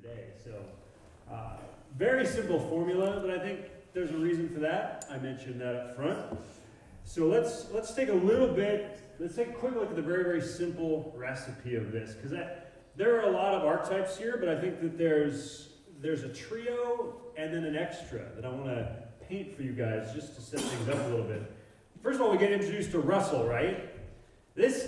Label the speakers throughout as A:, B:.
A: today. So, very simple formula, but I think there's a reason for that. I mentioned that up front. So let's take a quick look at the very, very simple recipe of this, because there are a lot of archetypes here, but I think that there's a trio and then an extra that I want to paint for you guys just to set things up a little bit. First of all, we get introduced to Russell, right? This,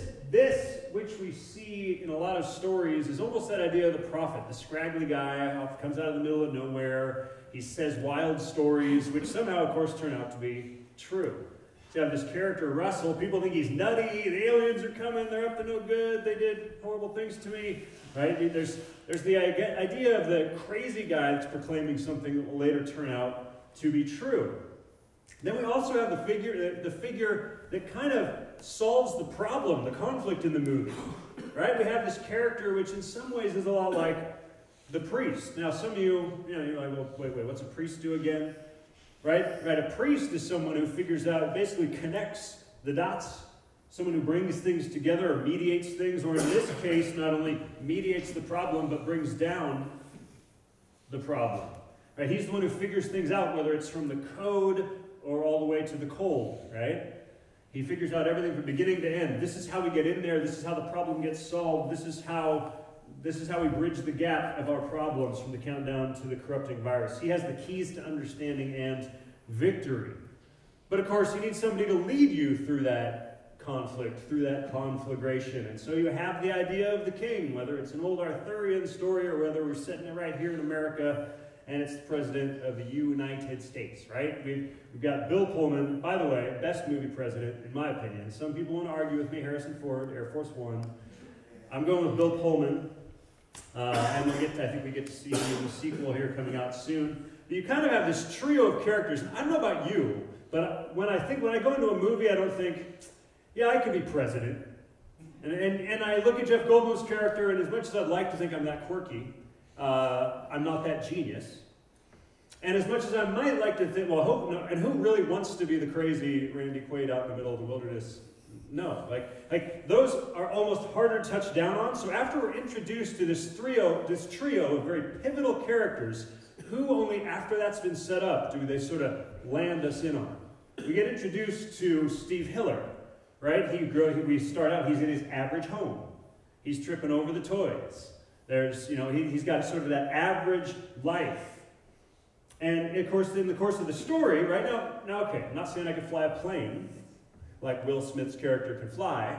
A: which we see in a lot of stories, is almost that idea of the prophet, the scraggly guy, comes out of the middle of nowhere. He says wild stories, which somehow, of course, turn out to be true. So you have this character, Russell. People think he's nutty. The aliens are coming. They're up to no good. They did horrible things to me. Right? There's the idea of the crazy guy that's proclaiming something that will later turn out to be true. Then we also have the figure that kind of solves the problem, the conflict in the movie. Right? We have this character which in some ways is a lot like the priest. Now some of you're like, well, wait, what's a priest do again? Right? A priest is someone who figures out, basically connects the dots, someone who brings things together or mediates things, or in this case, not only mediates the problem, but brings down the problem. Right? He's the one who figures things out, whether it's from the code or all the way to the cold, right? He figures out everything from beginning to end. This is how we get in there. This is how the problem gets solved. This is how we bridge the gap of our problems from the countdown to the corrupting virus. He has the keys to understanding and victory. But of course, you need somebody to lead you through that conflict, through that conflagration. And so you have the idea of the king, whether it's an old Arthurian story or whether we're setting it right here in America and it's the President of the United States, right? We've got Bill Pullman, by the way, best movie president, in my opinion. Some people want to argue with me, Harrison Ford, Air Force One. I'm going with Bill Pullman. And I think we get to see him in the sequel here coming out soon. But you kind of have this trio of characters. I don't know about you, but when I go into a movie, I don't think, yeah, I could be president. And I look at Jeff Goldblum's character, and as much as I'd like to think I'm that quirky, I'm not that genius. And as much as I might like to think, well, I hope no, and who really wants to be the crazy Randy Quaid out in the middle of the wilderness? No, like those are almost harder to touch down on. So after we're introduced to this trio of very pivotal characters, who only after that's been set up do they sort of land us in on? We get introduced to Steve Hiller, right? We start out, he's in his average home. He's tripping over the toys. He's got sort of that average life. And of course, in the course of the story, right now, okay, I'm not saying I could fly a plane like Will Smith's character could fly,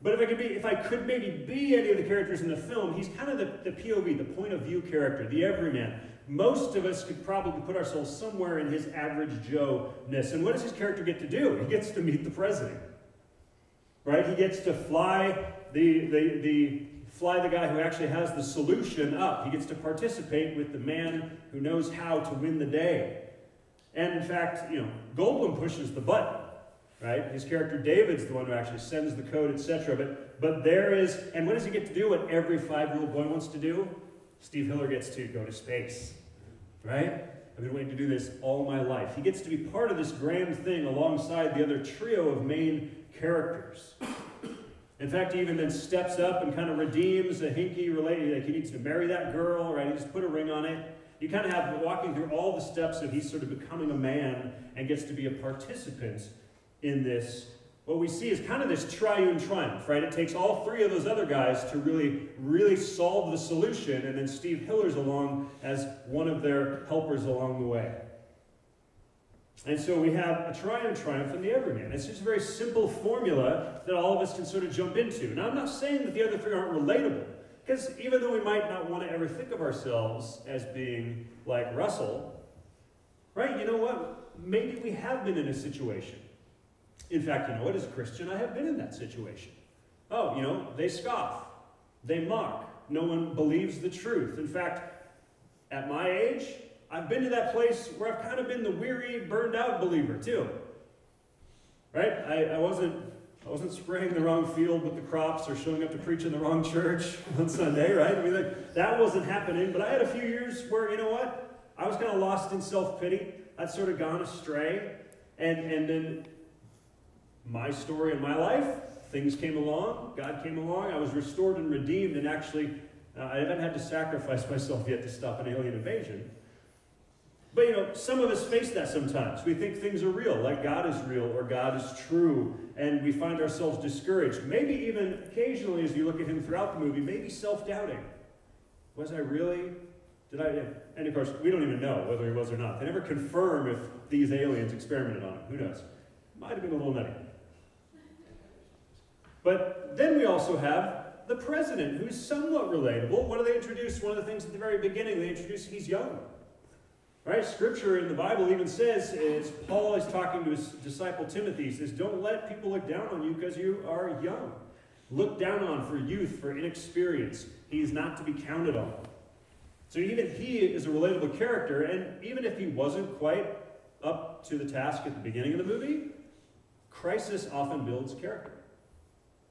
A: but if I could maybe be any of the characters in the film, he's kind of the POV, the point of view character, the everyman. Most of us could probably put ourselves somewhere in his average Joe-ness. And what does his character get to do? He gets to meet the president, right? He gets to fly the guy who actually has the solution up. He gets to participate with the man who knows how to win the day. And in fact, Goldblum pushes the button. Right? His character David's the one who actually sends the code, etc. But there is, and what does he get to do? What every 5-year-old boy wants to do? Steve Hiller gets to go to space. Right? I've been waiting to do this all my life. He gets to be part of this grand thing alongside the other trio of main characters. In fact, he even then steps up and kind of redeems a hinky related, like he needs to marry that girl, right? He just put a ring on it. You kind of have walking through all the steps of he's sort of becoming a man and gets to be a participant in this. What we see is kind of this triune triumph, right? It takes all three of those other guys to really, really solve the solution, and then Steve Hiller's along as one of their helpers along the way. And so we have a triune triumph in the everyman. It's just a very simple formula that all of us can sort of jump into. Now, I'm not saying that the other three aren't relatable, because even though we might not want to ever think of ourselves as being like Russell, right? You know what? Maybe we have been in a situation. In fact, you know what? As a Christian, I have been in that situation. Oh, they scoff. They mock. No one believes the truth. In fact, at my age, I've been to that place where I've kind of been the weary, burned out believer too. Right? I wasn't spraying the wrong field with the crops or showing up to preach in the wrong church on Sunday, right? I mean, that wasn't happening. But I had a few years where, you know what? I was kind of lost in self-pity. I'd sort of gone astray. And then my story in my life, things came along, God came along, I was restored and redeemed and actually Now, I haven't had to sacrifice myself yet to stop an alien invasion. But some of us face that sometimes. We think things are real, like God is real or God is true, and we find ourselves discouraged. Maybe even occasionally as you look at him throughout the movie, maybe self-doubting. Was I really? Did I? And of course, we don't even know whether he was or not. They never confirm if these aliens experimented on him. Who knows? Might have been a little nutty. But then we also have the president, who's somewhat relatable. What do they introduce? One of the things at the very beginning, they introduce he's young. Right? Scripture in the Bible even says, as Paul is talking to his disciple Timothy, he says, don't let people look down on you because you are young. Look down on for youth, for inexperience. He is not to be counted on. So even he is a relatable character, and even if he wasn't quite up to the task at the beginning of the movie, crisis often builds character.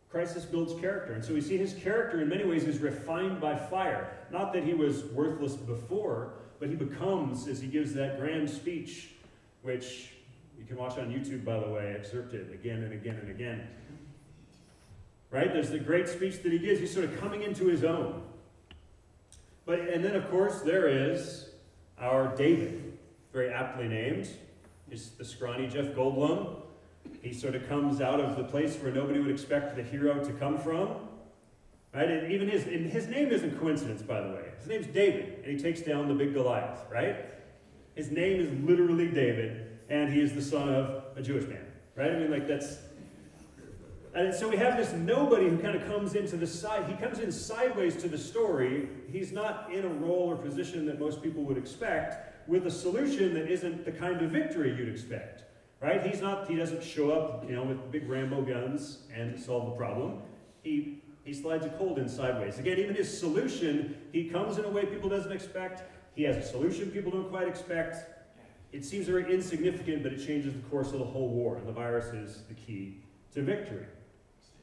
A: Crisis builds character. And so we see his character in many ways is refined by fire. Not that he was worthless before, but he becomes, as he gives that grand speech, which you can watch on YouTube, by the way, excerpted again and again and again. Right? There's the great speech that he gives. He's sort of coming into his own. And then, of course, there is our David, very aptly named. He's the scrawny Jeff Goldblum. He sort of comes out of the place where nobody would expect the hero to come from. Right? And even his name isn't coincidence, by the way. His name's David, and he takes down the big Goliath, right? His name is literally David, and he is the son of a Jewish man, right? I mean, like that's... And so we have this nobody who kind of comes into the side. He comes in sideways to the story. He's not in a role or position that most people would expect, with a solution that isn't the kind of victory you'd expect, right? He doesn't show up, with big Rambo guns and solve the problem. He slides a cold in sideways. Again, even his solution, he comes in a way people doesn't expect. He has a solution people don't quite expect. It seems very insignificant, but it changes the course of the whole war, and the virus is the key to victory.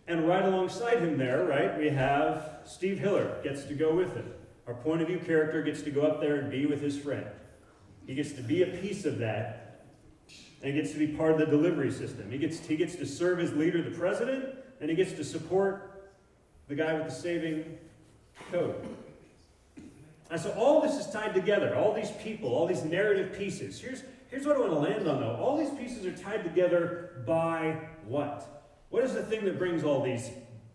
A: And right alongside him there, right, we have Steve Hiller gets to go with him. Our point of view character gets to go up there and be with his friend. He gets to be a piece of that, and he gets to be part of the delivery system. He gets to serve as leader, the president, and he gets to support the guy with the saving code. And so all this is tied together. All these people, all these narrative pieces. Here's what I want to land on, though. All these pieces are tied together by what? What is the thing that brings all these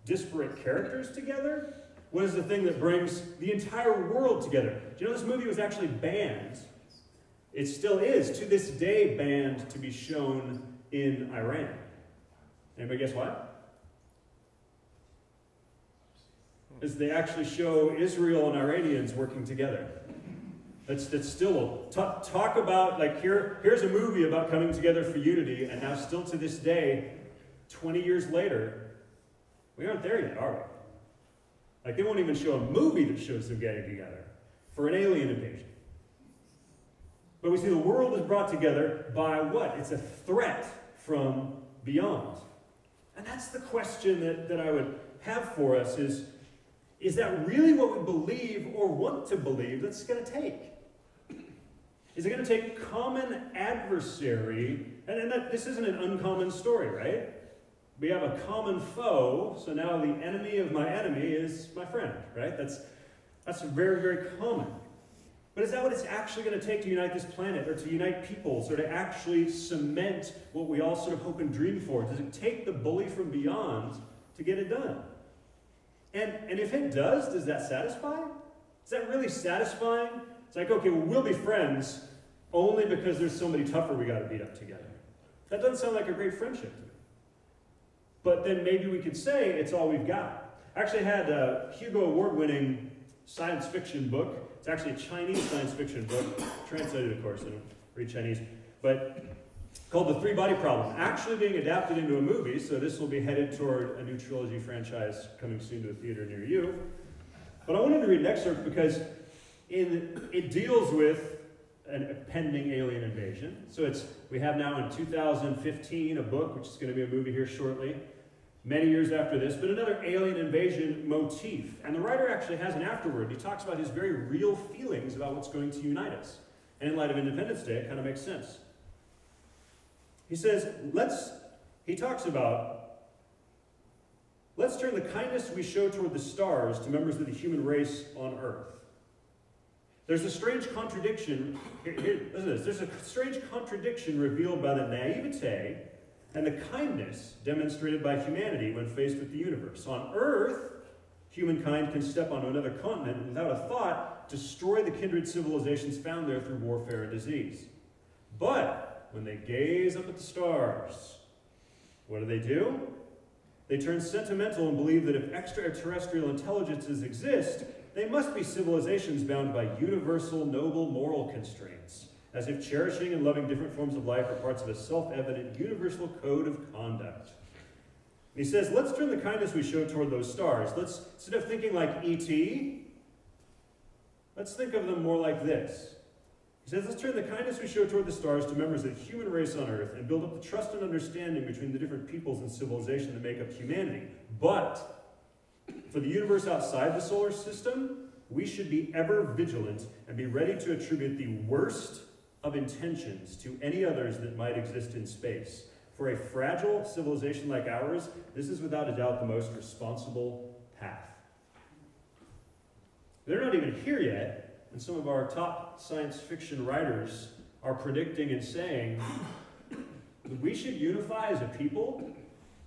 A: disparate characters together? What is the thing that brings the entire world together? Do you know this movie was actually banned? It still is, to this day, banned to be shown in Iran. Anybody guess why? Is they actually show Israel and Iranians working together. That's still talk about, like, here's a movie about coming together for unity, and now still to this day, 20 years later, we aren't there yet, are we? Like, they won't even show a movie that shows them getting together for an alien invasion. But we see the world is brought together by what? It's a threat from beyond. And that's the question that I would have for us is that really what we believe or want to believe that's going to take? Is it going to take common adversary? And this isn't an uncommon story, right? We have a common foe, so now the enemy of my enemy is my friend, right? That's very, very common. But is that what it's actually going to take to unite this planet, or to unite peoples, or to actually cement what we all sort of hope and dream for? Does it take the bully from beyond to get it done? And if it does that satisfy? Is that really satisfying? It's like, okay, well, we'll be friends only because there's somebody tougher we got to beat up together. That doesn't sound like a great friendship to me. But then maybe we could say it's all we've got. I actually had a Hugo Award-winning science fiction book. It's actually a Chinese science fiction book, translated, of course, I don't read Chinese, but called The Three-Body Problem, actually being adapted into a movie, so this will be headed toward a new trilogy franchise coming soon to a theater near you. But I wanted to read an excerpt because it deals with a pending alien invasion. So we have now in 2015 a book, which is going to be a movie here shortly, many years after this, but another alien invasion motif. And the writer actually has an afterword. He talks about his very real feelings about what's going to unite us. And in light of Independence Day, it kind of makes sense. He says, he talks about let's turn the kindness we show toward the stars to members of the human race on earth. There's a strange contradiction, listen to this, there's a strange contradiction revealed by the naivete and the kindness demonstrated by humanity when faced with the universe. On earth, humankind can step onto another continent and without a thought destroy the kindred civilizations found there through warfare and disease. But when they gaze up at the stars, what do? They turn sentimental and believe that if extraterrestrial intelligences exist, they must be civilizations bound by universal, noble moral constraints, as if cherishing and loving different forms of life are parts of a self-evident universal code of conduct. And he says, let's turn the kindness we show toward those stars. Let's, instead of thinking like E.T., let's think of them more like this. He says, let's turn the kindness we show toward the stars to members of the human race on earth and build up the trust and understanding between the different peoples and civilization that make up humanity. But for the universe outside the solar system, we should be ever vigilant and be ready to attribute the worst of intentions to any others that might exist in space. For a fragile civilization like ours, this is without a doubt the most responsible path. They're not even here yet, and some of our top science fiction writers are predicting and saying that we should unify as a people,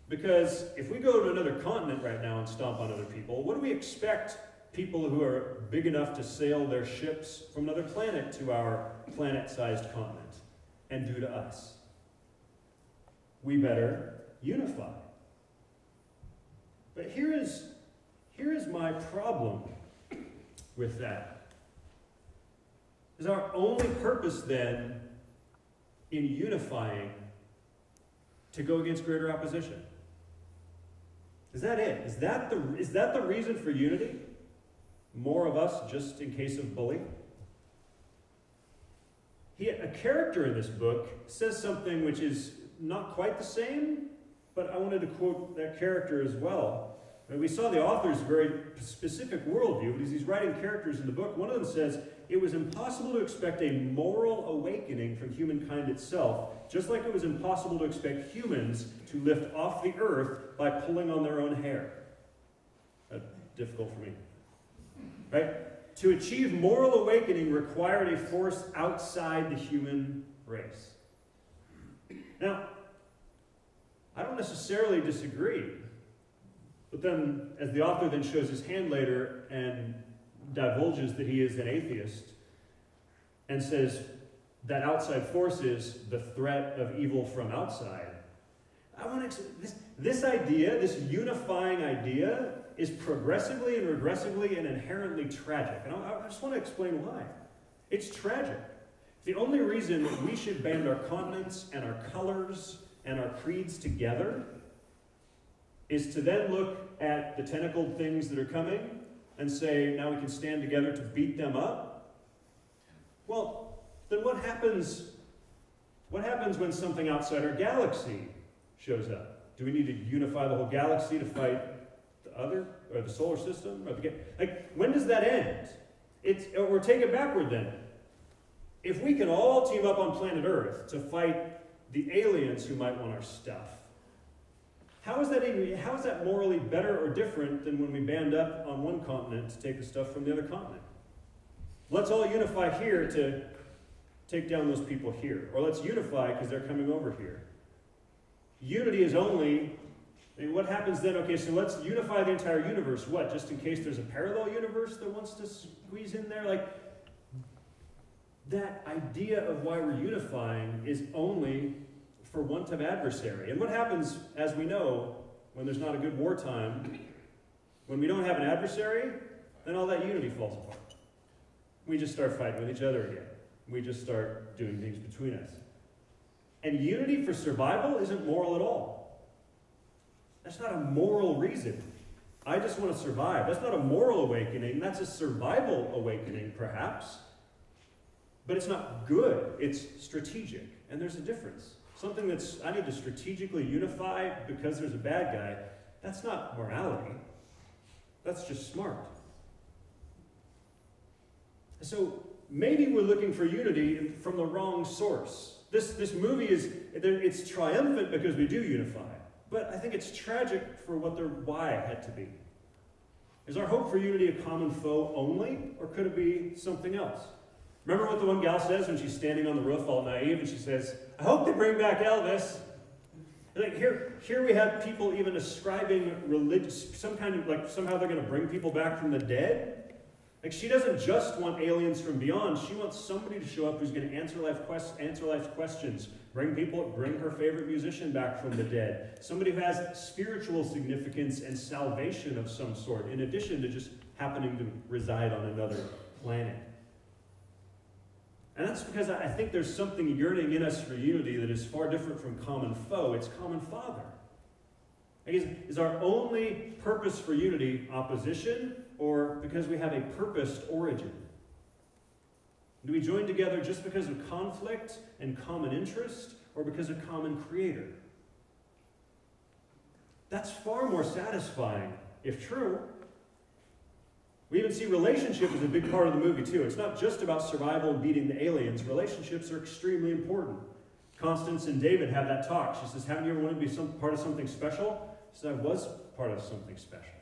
A: because if we go to another continent right now and stomp on other people, what do we expect people who are big enough to sail their ships from another planet to our planet-sized continent and do to us? We better unify. But here is my problem with that. Is our only purpose then in unifying to go against greater opposition? Is that it? Is that the reason for unity? More of us just in case of bully? A character in this book says something which is not quite the same, but I wanted to quote that character as well. And we saw the author's very specific worldview, but as he's writing characters in the book, one of them says, it was impossible to expect a moral awakening from humankind itself, just like it was impossible to expect humans to lift off the earth by pulling on their own hair. That's difficult for me. Right? To achieve moral awakening required a force outside the human race. Now, I don't necessarily disagree, but then, as the author then shows his hand later and divulges that he is an atheist, and says that outside force is the threat of evil from outside, I want to this idea, this unifying idea, is progressively and regressively and inherently tragic. And I just want to explain why. It's tragic. The only reason that we should band our continents and our colors and our creeds together is to then look at the tentacled things that are coming and say, now we can stand together to beat them up. Well, then what happens when something outside our galaxy shows up? Do we need to unify the whole galaxy to fight the other, or the solar system? Or when does that end? Or take it backward then. If we can all team up on planet Earth to fight the aliens who might want our stuff, how is that morally better or different than when we band up on one continent to take the stuff from the other continent? Let's all unify here to take down those people here. Or let's unify because they're coming over here. Unity is only, what happens then? Okay, so let's unify the entire universe. What, just in case there's a parallel universe that wants to squeeze in there? That idea of why we're unifying is only for want of adversary. And what happens, as we know, when there's not a good wartime, when we don't have an adversary, then all that unity falls apart. We just start fighting with each other again. We just start doing things between us. And unity for survival isn't moral at all. That's not a moral reason. I just want to survive. That's not a moral awakening. That's a survival awakening, perhaps. But it's not good. It's strategic. And there's a difference. Something that's, I need to strategically unify because there's a bad guy, that's not morality. That's just smart. So maybe we're looking for unity from the wrong source. This movie it's triumphant because we do unify. but I think it's tragic for what their why had to be. Is our hope for unity a common foe only, or could it be something else? Remember what the one gal says when she's standing on the roof all naive, and she says, I hope they bring back Elvis. And like here we have people even ascribing religious, some kind of, like, somehow they're going to bring people back from the dead. Like, she doesn't just want aliens from beyond. She wants somebody to show up who's going to answer life's questions. Bring her favorite musician back from the dead. Somebody who has spiritual significance and salvation of some sort, in addition to just happening to reside on another planet. And that's because I think there's something yearning in us for unity that is far different from common foe. It's common father. Is our only purpose for unity opposition, or because we have a purposed origin? Do we join together just because of conflict and common interest, or because of common creator? That's far more satisfying, if true. We even see relationship as a big part of the movie, too. It's not just about survival and beating the aliens. Relationships are extremely important. Constance and David have that talk. She says, haven't you ever wanted to be part of something special? She said, I was part of something special.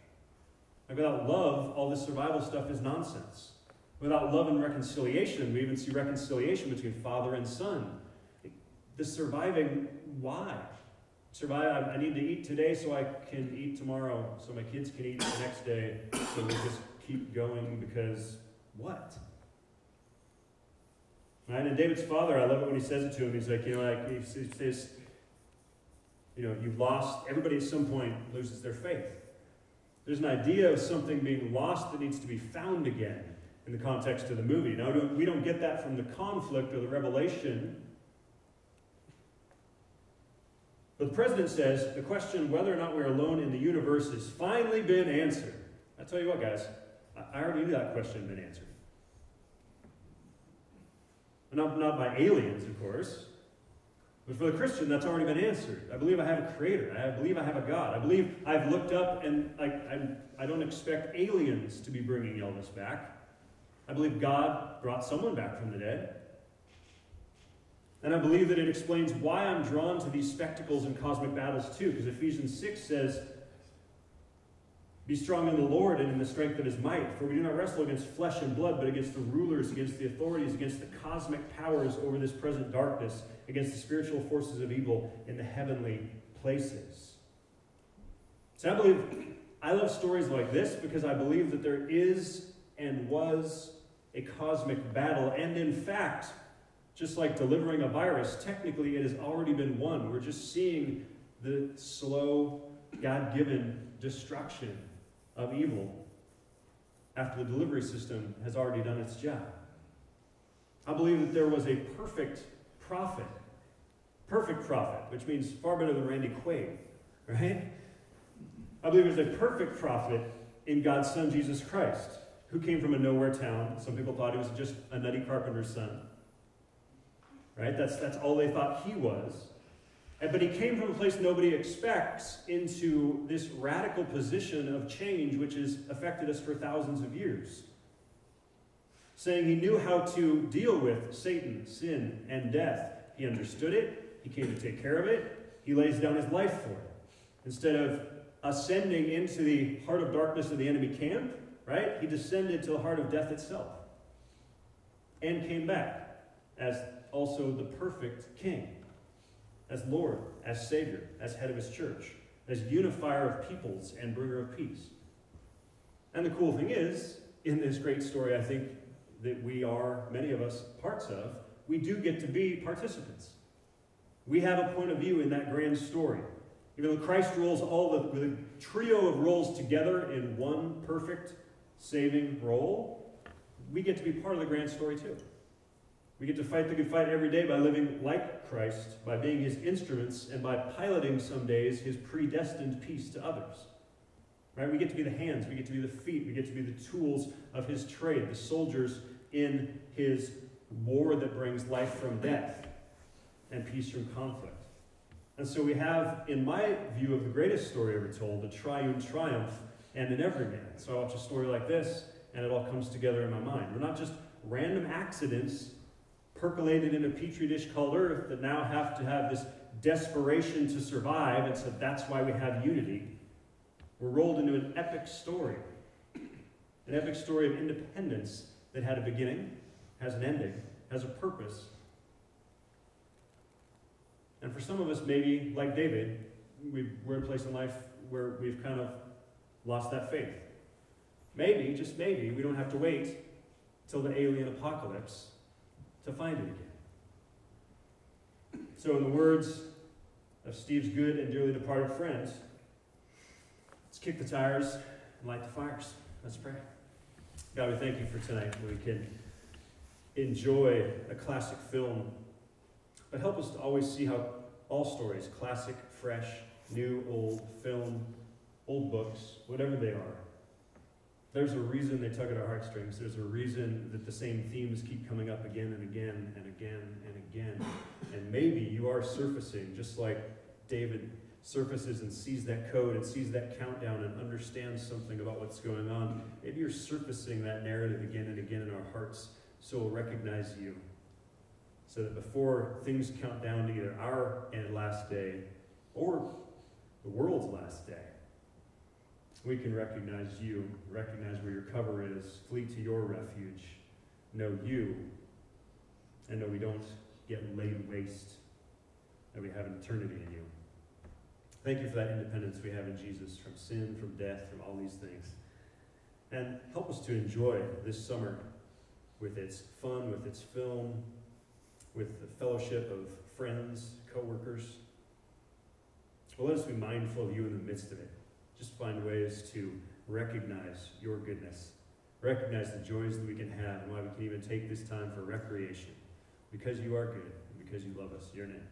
A: And without love, all this survival stuff is nonsense. Without love and reconciliation, we even see reconciliation between father and son. The surviving, why? Survive, I need to eat today so I can eat tomorrow, so my kids can eat the next day, so we just keep going because what? Right? And David's father, I love it when he says it to him. He's like, he says, you've lost, everybody at some point loses their faith. There's an idea of something being lost that needs to be found again in the context of the movie. Now, we don't get that from the conflict or the revelation. But the president says the question whether or not we're alone in the universe has finally been answered. I tell you what, guys, I already knew that question had been answered. Not by aliens, of course. But for the Christian, that's already been answered. I believe I have a creator. I believe I have a God. I believe I've looked up and I don't expect aliens to be bringing Elvis back. I believe God brought someone back from the dead. And I believe that it explains why I'm drawn to these spectacles and cosmic battles too, because Ephesians 6 says, be strong in the Lord and in the strength of his might, for we do not wrestle against flesh and blood, but against the rulers, against the authorities, against the cosmic powers over this present darkness, against the spiritual forces of evil in the heavenly places. So I love stories like this because I believe that there is and was a cosmic battle, and in fact, just like delivering a virus, technically it has already been won. We're just seeing the slow, God-given destruction of evil after the delivery system has already done its job. I believe that there was a perfect prophet, which means far better than Randy Quaid, right? I believe there's a perfect prophet in God's Son, Jesus Christ, who came from a nowhere town. Some people thought he was just a nutty carpenter's son. Right? That's all they thought he was. But he came from a place nobody expects into this radical position of change which has affected us for thousands of years. Saying he knew how to deal with Satan, sin, and death. He understood it. He came to take care of it. He lays down his life for it. Instead of ascending into the heart of darkness of the enemy camp, right? He descended to the heart of death itself. And came back as also the perfect king, as Lord, as Savior, as head of his church, as unifier of peoples and bringer of peace. And the cool thing is, in this great story I think that we are, many of us, parts of, we do get to be participants. We have a point of view in that grand story. Even though Christ rules all the trio of roles together in one perfect saving role, we get to be part of the grand story too. We get to fight the good fight every day by living like Christ, by being his instruments, and by piloting some days his predestined peace to others. Right? We get to be the hands, we get to be the feet, we get to be the tools of his trade, the soldiers in his war that brings life from death and peace from conflict. And so we have, in my view of the greatest story ever told, a triune triumph and an everyman. So I watch a story like this, and it all comes together in my mind. We're not just random accidents percolated in a petri dish called Earth that now have to have this desperation to survive, and so that's why we have unity. We're rolled into an epic story of independence that had a beginning, has an ending, has a purpose. And for some of us, maybe, like David, we're in a place in life where we've kind of lost that faith. Maybe, just maybe, we don't have to wait till the alien apocalypse to find it again. So in the words of Steve's good and dearly departed friends, let's kick the tires and light the fires. Let's pray. God, we thank you for tonight that we can enjoy a classic film, but help us to always see how all stories, classic, fresh, new, old, film, old books, whatever they are, there's a reason they tug at our heartstrings. There's a reason that the same themes keep coming up again and again and again and again. And maybe you are surfacing, just like David surfaces and sees that code and sees that countdown and understands something about what's going on. Maybe you're surfacing that narrative again and again in our hearts so we'll recognize you. So that before things count down to either our last day or the world's last day, we can recognize you, recognize where your cover is, flee to your refuge, know you, and know we don't get laid waste, that we have an eternity in you. Thank you for that independence we have in Jesus from sin, from death, from all these things. And help us to enjoy this summer with its fun, with its film, with the fellowship of friends, co-workers. Well, let us be mindful of you in the midst of it. Just find ways to recognize your goodness, recognize the joys that we can have, and why we can even take this time for recreation, because you are good, and because you love us. In your name.